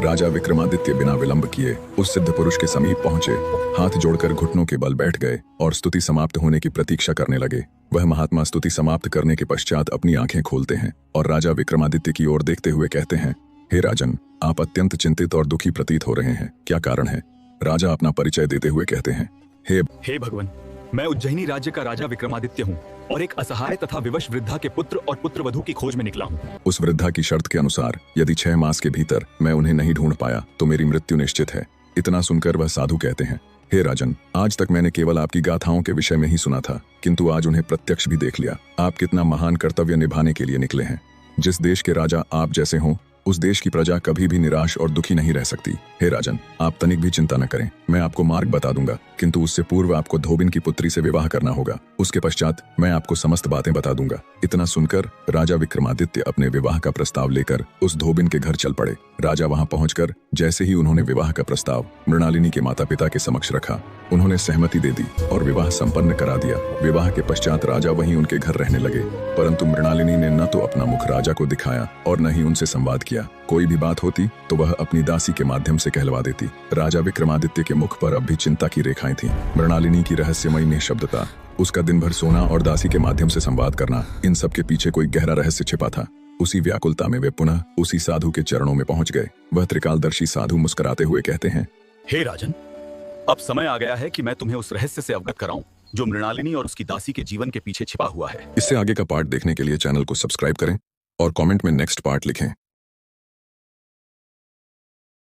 राजा विक्रमादित्य बिना विलंब किए उस सिद्ध पुरुष के समीप पहुंचे, हाथ जोड़कर घुटनों के बल बैठ गए और स्तुति समाप्त होने की प्रतीक्षा करने लगे। वह महात्मा स्तुति समाप्त करने के पश्चात अपनी आंखें खोलते हैं और राजा विक्रमादित्य की ओर देखते हुए कहते हैं, हे राजन, आप अत्यंत चिंतित और दुखी प्रतीत हो रहे हैं, क्या कारण है? राजा अपना परिचय देते हुए कहते हैं, हे भगवान, मैं उज्जैनी राज्य का राजा विक्रमादित्य हूँ और एक असहाय तथा विवश वृद्धा के पुत्र और पुत्रवधू की खोज में निकला हूँ। उस वृद्धा की शर्त के अनुसार यदि 6 मास के भीतर मैं उन्हें नहीं ढूंढ पाया तो मेरी मृत्यु निश्चित है। इतना सुनकर वह साधु कहते हैं, हे राजन, आज तक मैंने केवल आपकी गाथाओं के विषय में ही सुना था, किंतु आज उन्हें प्रत्यक्ष भी देख लिया। आप कितना महान कर्तव्य निभाने के लिए निकले हैं। जिस देश के राजा आप जैसे हों, उस देश की प्रजा कभी भी निराश और दुखी नहीं रह सकती। हे राजन, आप तनिक भी चिंता न करें, मैं आपको मार्ग बता दूंगा, किंतु उससे पूर्व आपको धोबिन की पुत्री से विवाह करना होगा। उसके पश्चात मैं आपको समस्त बातें बता दूंगा। इतना सुनकर राजा विक्रमादित्य अपने विवाह का प्रस्ताव लेकर उस धोबिन के घर चल पड़े। राजा वहां पहुंचकर जैसे ही उन्होंने विवाह का प्रस्ताव मृणालिनी के माता पिता के समक्ष रखा, उन्होंने सहमति दे दी और विवाह संपन्न करा दिया। विवाह के पश्चात राजा वहीं उनके घर रहने लगे, परंतु मृणालिनी ने न तो अपना मुख राजा को दिखाया और न ही उनसे संवाद किया। कोई भी बात होती तो वह अपनी दासी के माध्यम से कहलवा देती। राजा विक्रमादित्य के मुख पर अब भी चिंता की रेखाएं थीं। मृणालिनी की रहस्यमयी निःशब्दता, उसका दिन भर सोना और दासी के माध्यम से संवाद करना, इन सब के पीछे कोई गहरा रहस्य छिपा था। उसी व्याकुलता में वे पुनः उसी साधु के चरणों में पहुंच गए। वह त्रिकालदर्शी साधु मुस्कुराते हुए कहते हैं, हे राजन, अब समय आ गया है कि मैं तुम्हें उस रहस्य से अवगत कराऊं जो मृणालिनी और उसकी दासी के जीवन के पीछे छिपा हुआ है। इससे आगे का पार्ट देखने के लिए चैनल को सब्सक्राइब करें और कमेंट में नेक्स्ट पार्ट लिखें।